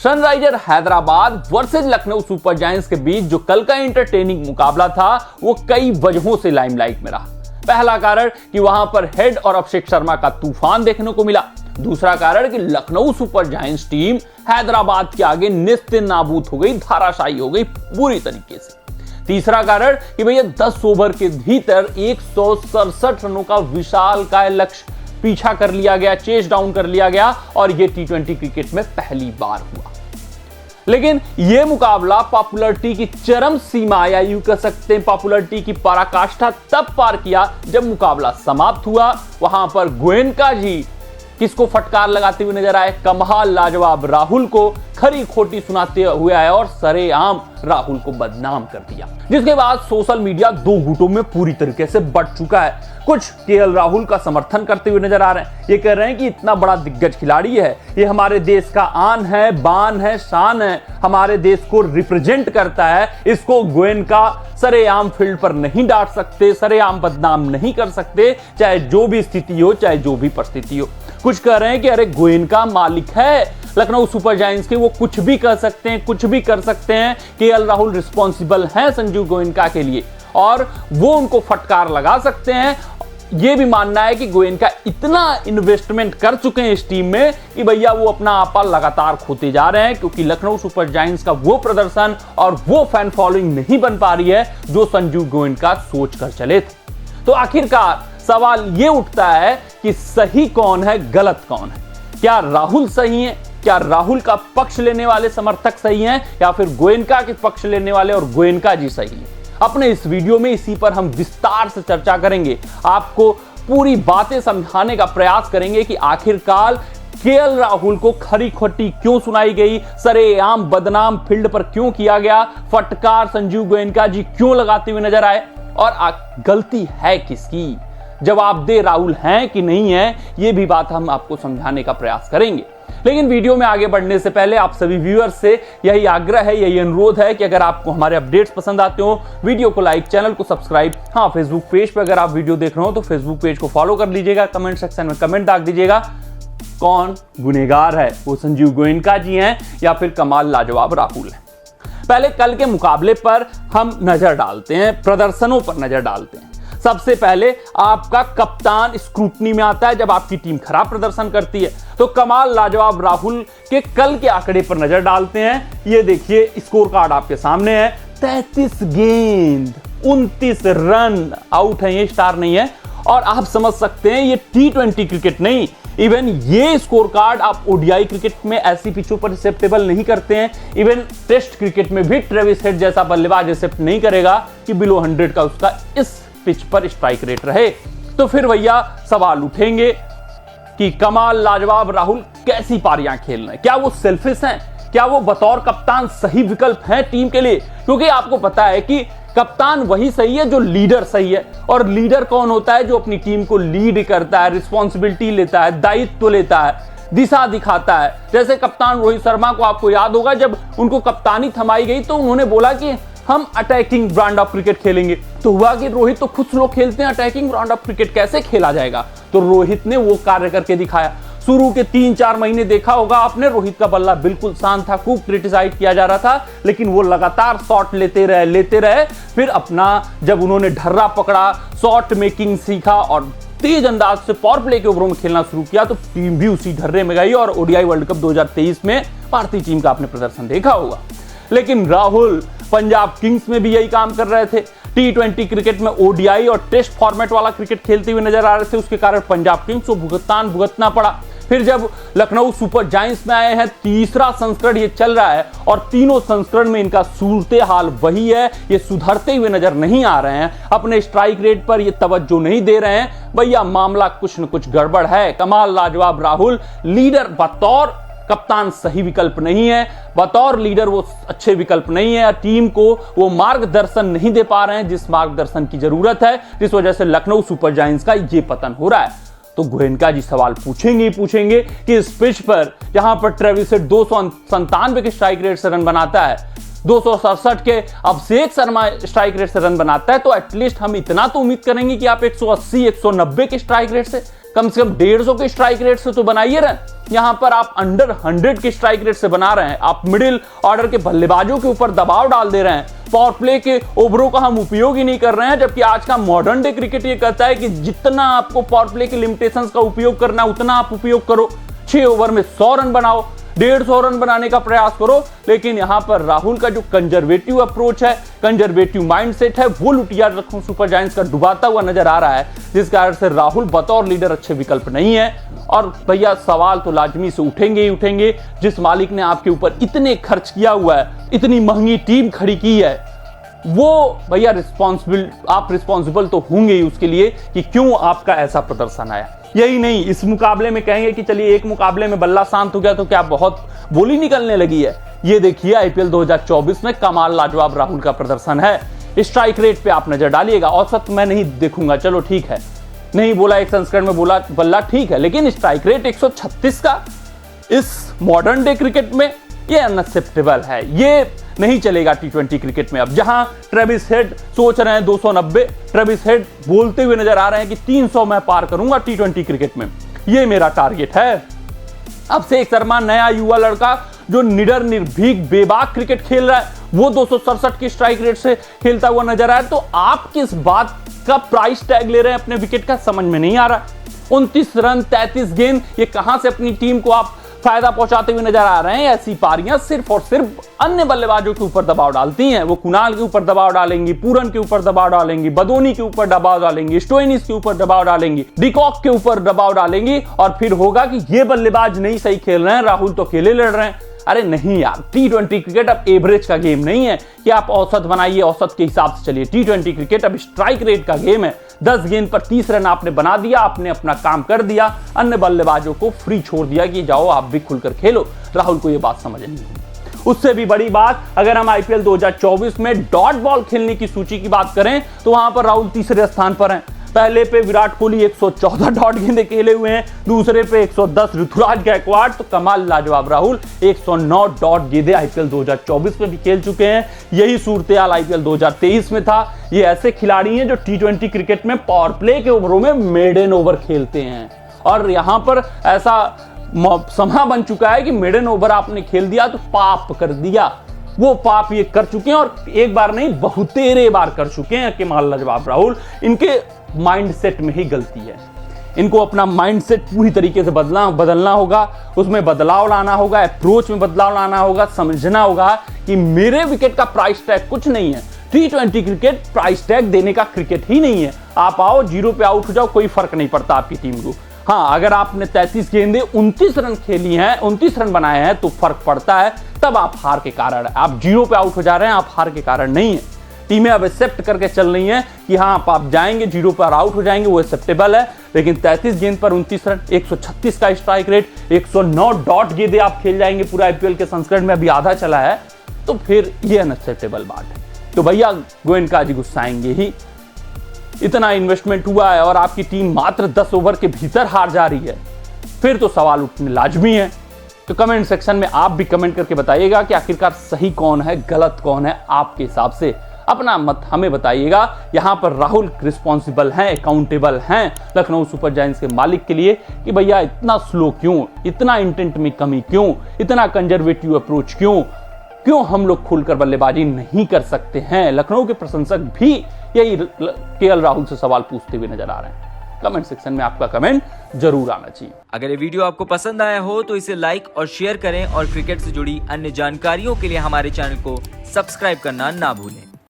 Sunriser Hyderabad versus Lucknow super giants के बीच जो कल का एंटरटेनिंग मुकाबला था वो कई वजहों से लाइमलाइट में रहा। पहला कारण कि वहां पर हेड और अभिषेक शर्मा का तूफान देखने को मिला। दूसरा कारण कि Lucknow super giants team Hyderabad के आगे निस्ते नाबूद हो गई, धाराशायी हो गई पूरी तरीके से। तीसरा कारण कि भैया 10 ओवर के भीतर 167 रनों का विशालकाय लक्ष्य पीछा कर लिया गया, चेस डाउन कर लिया गया और यह टी20 क्रिकेट में पहली बार हुआ। लेकिन यह मुकाबला पॉपुलरिटी की चरम सीमा या यूं कह सकते हैं पॉपुलरिटी की पराकाष्ठा तब पार किया जब मुकाबला समाप्त हुआ। वहां पर गोयनका जी किसको फटकार लगाते हुए नजर आए? कमाल लाजवाब राहुल को खरी खोटी सुनाते हुए आए और सरेआम राहुल को बदनाम कर दिया, जिसके बाद सोशल मीडिया दो गुटों में पूरी तरीके से बंट चुका है। कुछ केएल राहुल का समर्थन करते हुए नजर आ रहे हैं, ये कह रहे हैं कि इतना बड़ा दिग्गज खिलाड़ी है, ये हमारे देश का आन है, बान है, शान है, हमारे देश को रिप्रेजेंट करता है, इसको गोयनका सरेआम फील्ड पर नहीं डांट सकते, सरेआम बदनाम नहीं कर सकते, चाहे जो भी स्थिति हो, चाहे जो भी परिस्थिति हो। कुछ कह रहे हैं कि अरे गोयनका मालिक है लखनऊ सुपर जायंट्स के, वो कुछ भी कर सकते हैं, कुछ भी कर सकते हैं, केएल राहुल रिस्पॉन्सिबल हैं संजू गोयनका के लिए और वो उनको फटकार लगा सकते हैं। ये भी मानना है कि गोयनका इतना इन्वेस्टमेंट कर चुके हैं इस टीम में कि भैया वो अपना आपा लगातार खोते जा रहे हैं, क्योंकि लखनऊ सुपर जायंट्स का वो प्रदर्शन और वो फैन फॉलोइंग नहीं बन पा रही है जो संजू गोयनका सोच कर चले थे। तो आखिरकार सवाल ये उठता है कि सही कौन है, गलत कौन है? क्या राहुल सही है? क्या राहुल का पक्ष लेने वाले समर्थक सही हैं या फिर गोयनका के पक्ष लेने वाले और गोयनका जी सही हैं? अपने इस वीडियो में इसी पर हम विस्तार से चर्चा करेंगे, आपको पूरी बातें समझाने का प्रयास करेंगे कि आखिरकार केएल राहुल को खरी खोटी क्यों सुनाई गई, सरेआम बदनाम फील्ड पर क्यों किया गया, फटकार संजू गोयनका जी क्यों लगाते हुए नजर आए और गलती है किसकी? जवाबदेह राहुल हैं कि नहीं है, यह भी बात हम आपको समझाने का प्रयास करेंगे। लेकिन वीडियो में आगे बढ़ने से पहले आप सभी व्यूअर्स से यही आग्रह है, यही अनुरोध है कि अगर आपको हमारे अपडेट्स पसंद आते हो, वीडियो को लाइक, चैनल को सब्सक्राइब, हाँ फेसबुक पेज पर अगर आप वीडियो देख रहे हो तो फेसबुक पेज को फॉलो कर लीजिएगा, कमेंट सेक्शन में कमेंट डाल दीजिएगा कौन गुनहगार है, वो संजीव गोयनका जी हैं या फिर कमाल लाजवाब राहुल है। पहले कल के मुकाबले पर हम नजर डालते हैं, प्रदर्शनों पर नजर डालते हैं। सबसे पहले आपका कप्तान स्क्रूटनी में आता है जब आपकी टीम खराब प्रदर्शन करती है, तो कमाल लाजवाब राहुल के कल के आंकड़े पर नजर डालते हैं। ये देखिए स्कोर कार्ड आपके सामने है, 33 गेंद 29 रन आउट है, ये स्टार नहीं है और आप समझ सकते हैं ये टी20 क्रिकेट नहीं, इवन ये स्कोर कार्ड आप ओडीआई क्रिकेट में ऐसी पिचों पर एक्सेप्टेबल नहीं करते हैं। इवन टेस्ट क्रिकेट में भी ट्रेविस हेड जैसा बल्लेबाज एक्सेप्ट नहीं करेगा कि बिलो 100 का उसका इस पिच पर स्ट्राइक रेट रहे। तो फिर भैया सवाल उठेंगे कि कमाल लाजवाब राहुल कैसी पारियां खेल रहे हैं, क्या वो सेल्फिश हैं, क्या वो बतौर कप्तान सही विकल्प हैं टीम के लिए? क्योंकि आपको पता है कि कप्तान वही सही है जो लीडर सही है, और लीडर कौन होता है? जो अपनी टीम को लीड करता है, रिस्पॉन्सिबिलिटी लेता है, दायित्व लेता है, दिशा दिखाता है। जैसे कप्तान रोहित शर्मा को आपको याद होगा जब उनको कप्तानी थमाई गई तो उन्होंने बोला कि हम अटैकिंग ब्रांड ऑफ क्रिकेट खेलेंगे, तो हुआ कि रोहित तो खुद लोग खेलते हैं, अटैकिंग ब्रांड ऑफ क्रिकेट कैसे खेला जाएगा? तो रोहित ने वो कार्य करके दिखाया। शुरू के 3-4 महीने देखा होगा आपने, रोहित का बल्ला बिल्कुल शांत था, खूब क्रिटिसाइज किया जा रहा था, लेकिन वो लगातार शॉट लेते रहे। फिर अपना जब उन्होंने ढर्रा पकड़ा, शॉट मेकिंग सीखा और तेज अंदाज से पावर प्ले के ओवरों में खेलना शुरू किया, तो टीम भी उसी ढर्रे में गई और ओडीआई वर्ल्ड कप 2023 में भारतीय टीम का आपने प्रदर्शन देखा होगा। लेकिन राहुल पंजाब किंग्स में भी यही काम कर रहे थे, टी20 क्रिकेट में ओडीआई और टेस्ट फॉर्मेट वाला क्रिकेट खेलते हुए नजर आ रहे थे, उसके कारण पंजाब किंग्स को भुगतना पड़ा। फिर जब लखनऊ सुपर जायंट्स में आए हैं, तीसरा संस्करण ये चल रहा है और तीनों संस्करण में इनका सूरत हाल वही है, ये सुधरते हुए नजर नहीं आ रहे हैं, अपने स्ट्राइक रेट पर ये तवज्जो नहीं दे रहे हैं। भैया मामला कुछ न कुछ गड़बड़ है। कमाल लाजवाब राहुल लीडर बतौर कप्तान सही विकल्प नहीं है, बतौर लीडर वो अच्छे विकल्प नहीं है, टीम को वो मार्गदर्शन नहीं दे पा रहे हैं जिस मार्गदर्शन की जरूरत है, जिस वजह से लखनऊ सुपर जायंट्स का ये पतन हो रहा है। तो गोयनका जी सवाल पूछेंगे कि इस पिच पर जहां पर ट्रेविस हेड 297 के स्ट्राइक रेट से रन बनाता है, 267 के अभिषेक शर्मा स्ट्राइक रेट से रन बनाता है, तो एटलीस्ट हम इतना तो उम्मीद करेंगे कि आप 180 190 के स्ट्राइक रेट से कम से कम 150 के स्ट्राइक रेट से तो बनाइए रन। यहां पर आप अंडर 100 के स्ट्राइक रेट से बना रहे हैं। आप मिडिल ऑर्डर के बल्लेबाजों के ऊपर दबाव डाल दे रहे हैं। पावर प्ले के ओवरों का हम उपयोग ही नहीं कर रहे हैं, जबकि आज का मॉडर्न डे क्रिकेट ये कहता है कि जितना आपको पावर प्ले के लिमिटेशंस का उपयोग करना उतना आप उपयोग करो। 6 ओवर में 100 रन बनाओ, 150 रन बनाने का प्रयास करो। लेकिन यहां पर राहुल का जो कंजर्वेटिव अप्रोच है, कंजर्वेटिव माइंडसेट है, वो लुटिया लखनऊ सुपर जायंट्स का डुबाता हुआ नजर आ रहा है, जिस कारण से राहुल बतौर लीडर अच्छे विकल्प नहीं है। और भैया सवाल तो लाजमी से उठेंगे ही उठेंगे। जिस मालिक ने आपके ऊपर इतने खर्च किया हुआ है, इतनी महंगी टीम खड़ी की है, वो भैया आप रिस्पॉन्सिबल तो होंगे ही उसके लिए कि क्यों आपका ऐसा प्रदर्शन आया। यही नहीं, इस मुकाबले में कहेंगे कि चलिए एक मुकाबले में बल्ला शांत हो गया तो क्या बहुत बोली निकलने लगी है। ये देखिए आईपीएल 2024 में कमाल लाजवाब राहुल का प्रदर्शन है। स्ट्राइक रेट पे आप नजर डालिएगा। औसत मैं नहीं देखूंगा, चलो ठीक है, नहीं बोला एक संस्करण में बोला बल्ला ठीक है, लेकिन स्ट्राइक रेट 136 का इस मॉडर्न डे क्रिकेट में ये अनएक्सेप्टेबल है। ये नहीं चलेगा टी20 क्रिकेट में। अब जहां ट्रेविस हेड सोच रहे हैं 290, ट्रेविस हेड बोलते हुए नजर आ रहे हैं कि 300 मैं पार करूंगा टी20 क्रिकेट में, ये मेरा टारगेट है। अब शेख शर्मा नया युवा लड़का जो निडर निर्भीक बेबाक क्रिकेट खेल रहा है, वो 267 की स्ट्राइक रेट से खेलता हुआ नजर आ रहा है। तो आप किस बात का प्राइस टैग ले रहे हैं अपने विकेट का, समझ में नहीं आ रहा। 29 रन 33 गेंद, ये कहां से अपनी टीम को आप फायदा पहुंचाते हुए नजर आ रहे हैं। ऐसी पारियां सिर्फ और सिर्फ अन्य बल्लेबाजों के ऊपर दबाव डालती हैं। वो कुणाल के ऊपर दबाव डालेंगी, पूरन के ऊपर दबाव डालेंगी, बदोनी के ऊपर दबाव डालेंगी, स्टोइनिस के ऊपर दबाव डालेंगी, डिकॉक के ऊपर दबाव डालेंगी, और फिर होगा कि ये बल्लेबाज नहीं सही खेल रहे हैं, राहुल तो अकेले लड़ रहे हैं। अरे नहीं यार, टी20 क्रिकेट अब एवरेज का गेम नहीं है कि आप औसत बनाइए, औसत के हिसाब से चलिए। टी20 क्रिकेट अब स्ट्राइक रेट का गेम है। 10 गेंद पर 30 रन आपने बना दिया, आपने अपना काम कर दिया, अन्य बल्लेबाजों को फ्री छोड़ दिया कि जाओ आप भी खुलकर खेलो। राहुल को यह बात समझ नहीं आई। उससे भी बड़ी बात, अगर हम आईपीएल 2024 में डॉट बॉल खेलने की सूची की बात करें तो वहां पर राहुल तीसरे स्थान पर हैं। पहले पे विराट कोहली 114 डॉट गेंदे खेले हुए हैं, दूसरे पे 110 ऋतुराज गायकवाड़, तो कमाल लाजवाब राहुल 109 डॉट गेंदे आईपीएल 2024 में भी खेल चुके हैं। यही सूरतेहाल आईपीएल 2023 में था। ये ऐसे खिलाड़ी हैं जो टी20 क्रिकेट में पावर प्ले के ओवरों में मेडन ओवर खेलते हैं, और यहां पर ऐसा समय बन चुका है कि मेडन ओवर आपने खेल दिया तो पाप कर दिया। वो पाप ये कर चुके हैं, और एक बार नहीं बहुतेरे बार कर चुके हैं कमाल लाजवाब राहुल। इनके माइंडसेट में ही गलती है। इनको अपना माइंडसेट पूरी तरीके से बदलना होगा, उसमें बदलाव लाना होगा, अप्रोच में बदलाव लाना होगा, समझना होगा कि मेरे विकेट का प्राइस टैग कुछ नहीं है। टी20 क्रिकेट प्राइस टैग देने का क्रिकेट ही नहीं है। आप आओ 0 पे आउट हो जाओ, कोई फर्क नहीं पड़ता आपकी टीम को। हाँ, अगर आपने 33 गेंदे 29 रन खेली हैं, 29 रन बनाए हैं, तो फर्क पड़ता है, तब आप हार के कारण है। आप 0 पे आउट हो जा रहे हैं, आप हार के कारण नहीं है। टीमें अब एक्सेप्ट करके चल रही हैं कि हाँ आप जाएंगे 0 पर आउट हो जाएंगे, वो एक्सेप्टेबल है। लेकिन 33 गेंद पर 29 रन, 136 का स्ट्राइक रेट, 109 डॉट गेंदे आप खेल जाएंगे पूरा आईपीएल के संस्करण में, अभी आधा चला है, तो फिर ये अनएक्सेप्टेबल बात है। तो भैया गोयनका जी गुस्साएंगे ही। इतना इन्वेस्टमेंट हुआ है और आपकी टीम मात्र 10 ओवर के भीतर हार जा रही है, फिर तो सवाल उठने लाजमी है। तो कमेंट सेक्शन में आप भी कमेंट करके बताइएगा कि आखिरकार सही कौन है, गलत कौन है, आपके हिसाब से अपना मत हमें बताइएगा। यहां पर राहुल रिस्पॉन्सिबल हैं, अकाउंटेबल हैं लखनऊ सुपर जायंट्स के मालिक के लिए कि भैया इतना स्लो क्यों, इतना इंटेंट में कमी क्यों, इतना कंजर्वेटिव अप्रोच क्यों हम लोग खुलकर बल्लेबाजी नहीं कर सकते हैं। लखनऊ के प्रशंसक भी यही केएल राहुल से सवाल पूछते हुए नजर आ रहे हैं। कमेंट सेक्शन में आपका कमेंट जरूर आना चाहिए। अगर ये वीडियो आपको पसंद आया हो तो इसे लाइक और शेयर करें, और क्रिकेट से जुड़ी अन्य जानकारियों के लिए हमारे चैनल को सब्सक्राइब करना ना भूलें।